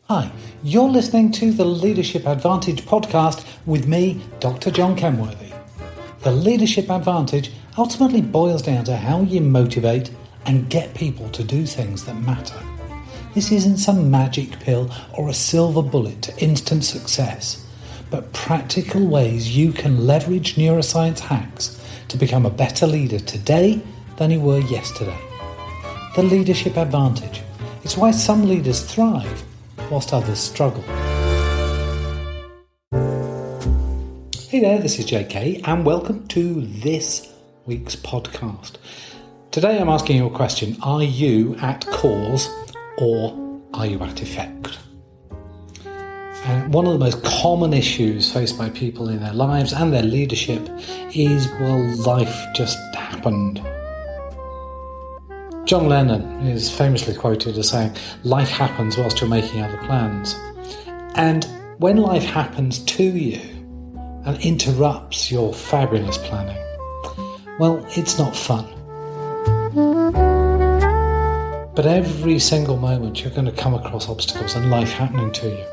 Hi, you're listening to the Leadership Advantage podcast with me, Dr. John Kenworthy. The Leadership Advantage ultimately boils down to how you motivate and get people to do things that matter. This isn't some magic pill or a silver bullet to instant success, but practical ways you can leverage neuroscience hacks to become a better leader today than you were yesterday. The Leadership Advantage. It's why some leaders thrive whilst others struggle. Hey there, this is JK and welcome to this week's podcast. Today I'm asking you a question. Are you at cause or are you at effect? And one of the most common issues faced by people in their lives and their leadership is, well, life just happened. John Lennon is famously quoted as saying, life happens whilst you're making other plans. And when life happens to you and interrupts your fabulous planning, well, it's not fun. But every single moment you're going to come across obstacles and life happening to you.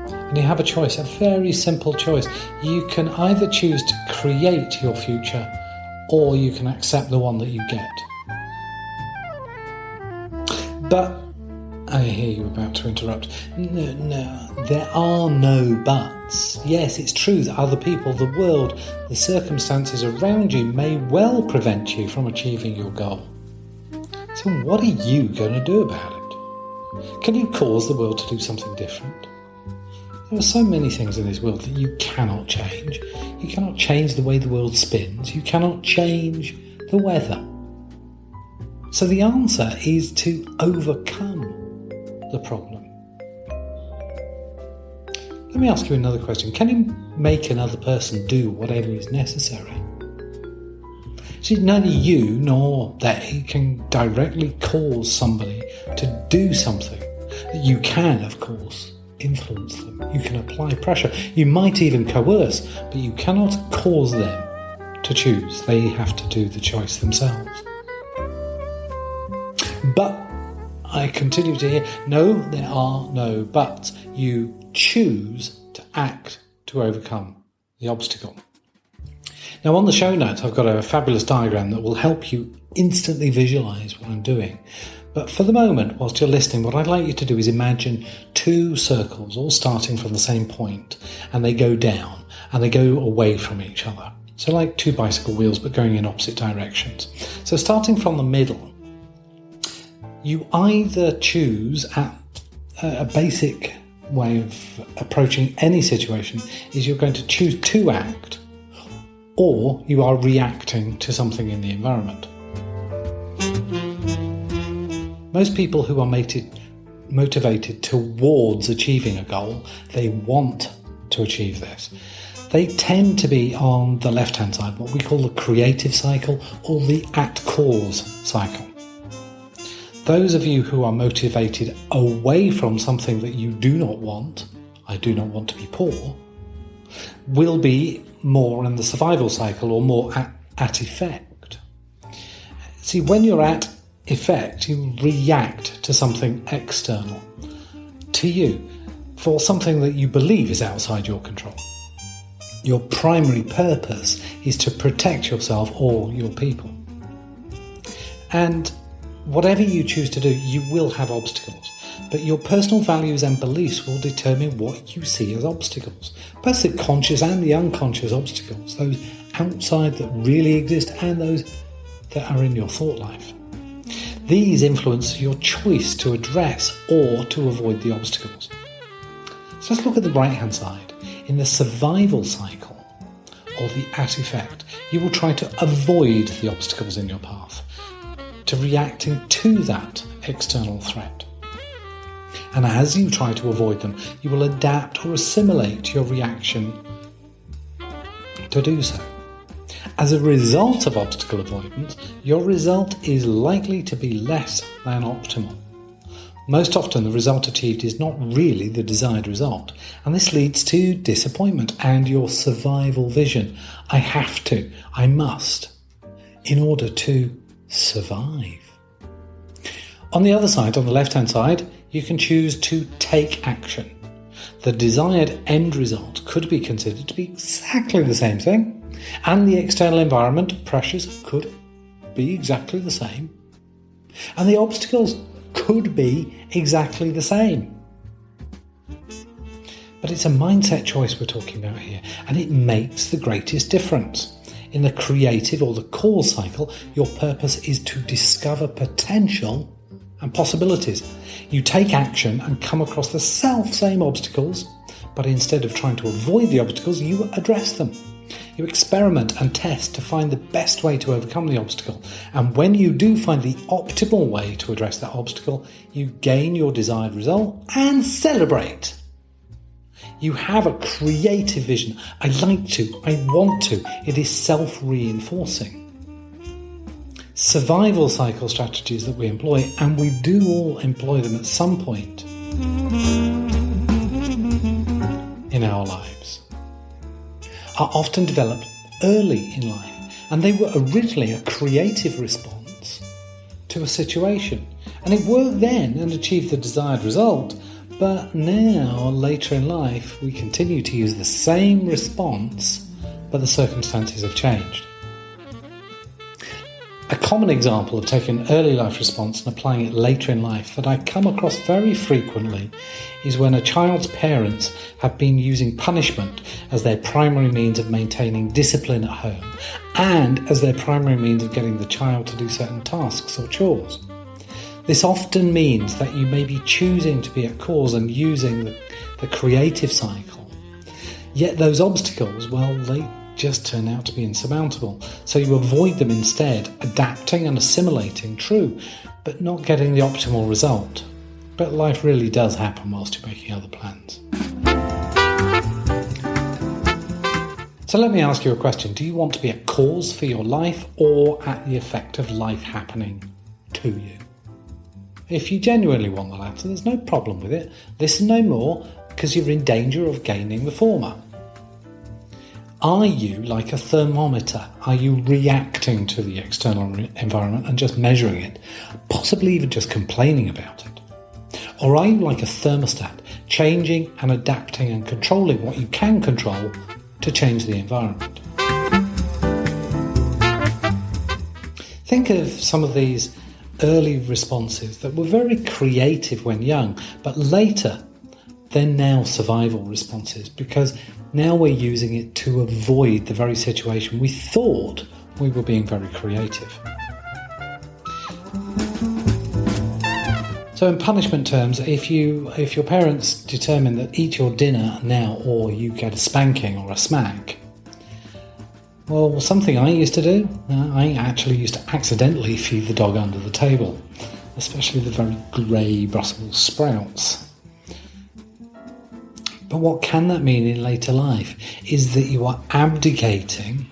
And you have a choice, a very simple choice. You can either choose to create your future or you can accept the one that you get. But, I hear you about to interrupt. No, there are no buts. Yes, it's true that other people, the world, the circumstances around you may well prevent you from achieving your goal. So what are you going to do about it? Can you cause the world to do something different? There are so many things in this world that you cannot change. You cannot change the way the world spins. You cannot change the weather. So the answer is to overcome the problem. Let me ask you another question. Can you make another person do whatever is necessary? See, neither you nor they can directly cause somebody to do something. You can, of course, influence them. You can apply pressure. You might even coerce, but you cannot cause them to choose. They have to do the choice themselves. But I continue to hear, no, there are no buts. You choose to act to overcome the obstacle. Now on the show notes, I've got a fabulous diagram that will help you instantly visualise what I'm doing. But for the moment, whilst you're listening, what I'd like you to do is imagine two circles, all starting from the same point, and they go down, and they go away from each other. So like two bicycle wheels, but going in opposite directions. So starting from the middle, you either choose a basic way of approaching any situation is you're going to choose to act, or you are reacting to something in the environment. Most people who are motivated towards achieving a goal, they want to achieve this. They tend to be on the left-hand side, what we call the creative cycle or the at-cause cycle. Those of you who are motivated away from something that you do not want, I do not want to be poor, will be more in the survival cycle or more at effect. See, when you're at effect, you react to something external to you for something that you believe is outside your control. Your primary purpose is to protect yourself or your people. And whatever you choose to do, you will have obstacles, but your personal values and beliefs will determine what you see as obstacles, both the conscious and the unconscious obstacles, those outside that really exist and those that are in your thought life. These influence your choice to address or to avoid the obstacles. So let's look at the right-hand side. In the survival cycle, or the at effect, you will try to avoid the obstacles in your path, to reacting to that external threat. And as you try to avoid them, you will adapt or assimilate your reaction to do so. As a result of obstacle avoidance, your result is likely to be less than optimal. Most often the result achieved is not really the desired result, and this leads to disappointment and your survival vision. I have to, I must, in order to survive. On the other side, on the left-hand side, you can choose to take action. The desired end result could be considered to be exactly the same thing, and the external environment pressures could be exactly the same, and the obstacles could be exactly the same. But it's a mindset choice we're talking about here, and it makes the greatest difference. In the creative or the cause cycle, your purpose is to discover potential and possibilities. You take action and come across the same obstacles, but instead of trying to avoid the obstacles, you address them. You experiment and test to find the best way to overcome the obstacle. And when you do find the optimal way to address that obstacle, you gain your desired result and celebrate. You have a creative vision. I like to, I want to. It is self-reinforcing. Survival cycle strategies that we employ, and we do all employ them at some point in our lives, are often developed early in life, and they were originally a creative response to a situation, and it worked then and achieved the desired result. But now, later in life, we continue to use the same response, but the circumstances have changed. A common example of taking an early life response and applying it later in life that I come across very frequently is when a child's parents have been using punishment as their primary means of maintaining discipline at home and as their primary means of getting the child to do certain tasks or chores. This often means that you may be choosing to be at cause and using the creative cycle, yet those obstacles, well, they just turn out to be insurmountable. So you avoid them instead, adapting and assimilating, true, but not getting the optimal result. But life really does happen whilst you're making other plans. So let me ask you a question. Do you want to be a cause for your life or at the effect of life happening to you? If you genuinely want the latter, there's no problem with it. Listen no more, because you're in danger of gaining the former. Are you like a thermometer? Are you reacting to the external environment and just measuring it, possibly even just complaining about it? Or are you like a thermostat, changing and adapting and controlling what you can control to change the environment? Think of some of these early responses that were very creative when young, but later they're now survival responses, because now we're using it to avoid the very situation we thought we were being very creative. So in punishment terms, if your parents determine that eat your dinner now or you get a spanking or a smack, well, something I used to do, I actually used to accidentally feed the dog under the table, especially the very grey Brussels sprouts. But what can that mean in later life is that you are delegating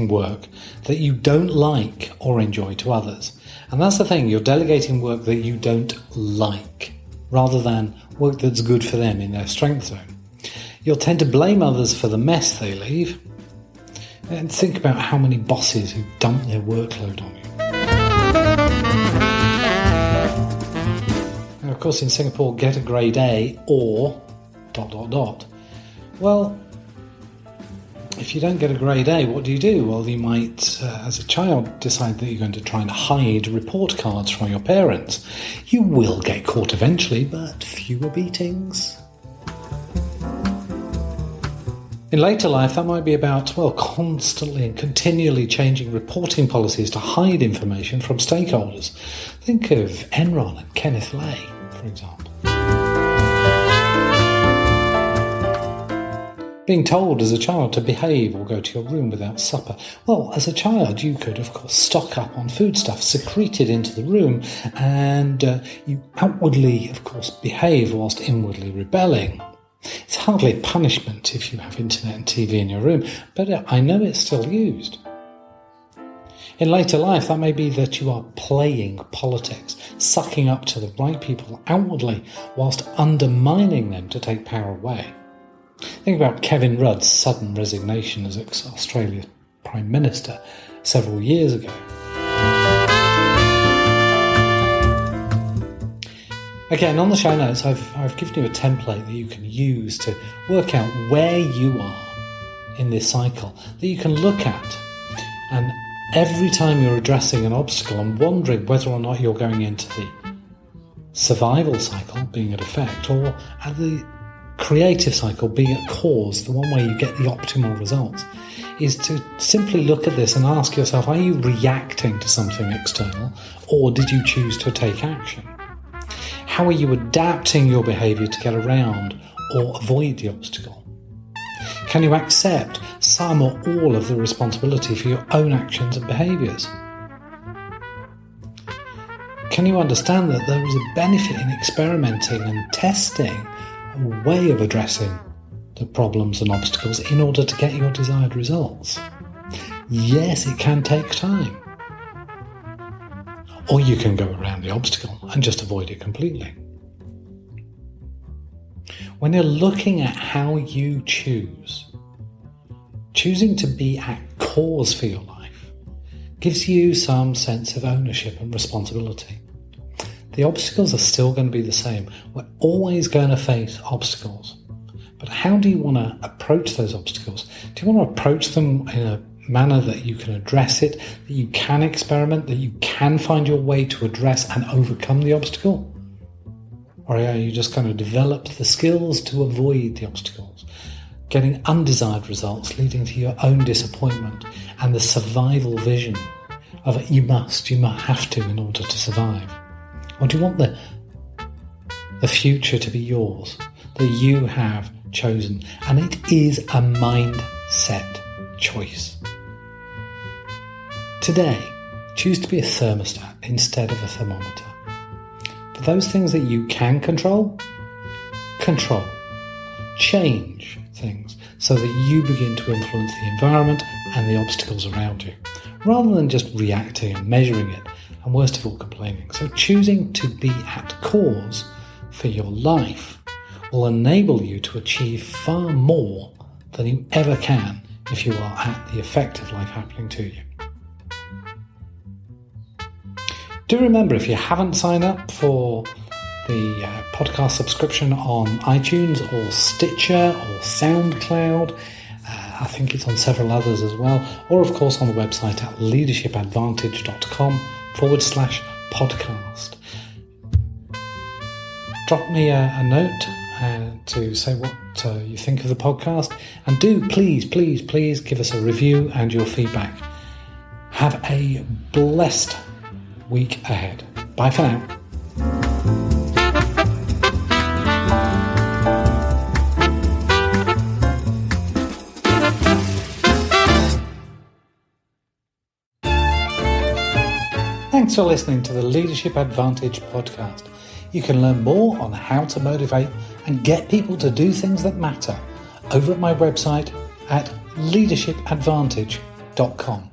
work that you don't like or enjoy to others. And that's the thing, you're delegating work that you don't like, rather than work that's good for them in their strength zone. You'll tend to blame others for the mess they leave, and think about how many bosses who dump their workload on you. Now, of course, in Singapore, get a grade A or ... Well, if you don't get a grade A, what do? Well, you might, as a child, decide that you're going to try and hide report cards from your parents. You will get caught eventually, but fewer beatings. In later life, that might be about, constantly and continually changing reporting policies to hide information from stakeholders. Think of Enron and Kenneth Lay, for example. Being told as a child to behave or go to your room without supper. Well, as a child, you could, of course, stock up on foodstuff secreted into the room, and you outwardly, of course, behave whilst inwardly rebelling. It's hardly a punishment if you have internet and TV in your room, but I know it's still used. In later life, that may be that you are playing politics, sucking up to the right people outwardly whilst undermining them to take power away. Think about Kevin Rudd's sudden resignation as Australia's Prime Minister several years ago. Again, on the show notes, I've given you a template that you can use to work out where you are in this cycle, that you can look at. And every time you're addressing an obstacle and wondering whether or not you're going into the survival cycle, being at effect, or at the creative cycle, being at cause, the one where you get the optimal results, is to simply look at this and ask yourself, are you reacting to something external, or did you choose to take action? How are you adapting your behaviour to get around or avoid the obstacle? Can you accept some or all of the responsibility for your own actions and behaviours? Can you understand that there is a benefit in experimenting and testing a way of addressing the problems and obstacles in order to get your desired results? Yes, it can take time. Or you can go around the obstacle and just avoid it completely. When you're looking at how you choosing to be at cause for your life gives you some sense of ownership and responsibility. The obstacles are still going to be the same. We're always going to face obstacles. But how do you want to approach those obstacles? Do you want to approach them in a manner that you can address it, that you can experiment, that you can find your way to address and overcome the obstacle? Or are you just going to develop the skills to avoid the obstacles, getting undesired results, leading to your own disappointment and the survival vision of you have to in order to survive? Or do you want the future to be yours, that you have chosen? And it is a mindset choice. Today, choose to be a thermostat instead of a thermometer. For those things that you can control. Change things so that you begin to influence the environment and the obstacles around you, rather than just reacting and measuring it, and worst of all, complaining. So choosing to be at cause for your life will enable you to achieve far more than you ever can if you are at the effect of life happening to you. Do remember, if you haven't signed up for the podcast subscription on iTunes or Stitcher or SoundCloud, I think it's on several others as well, or of course on the website at leadershipadvantage.com/podcast. Drop me a note to say what you think of the podcast, and do please give us a review and your feedback. Have a blessed week ahead. Bye for now. Thanks for listening to the Leadership Advantage podcast. You can learn more on how to motivate and get people to do things that matter over at my website at leadershipadvantage.com.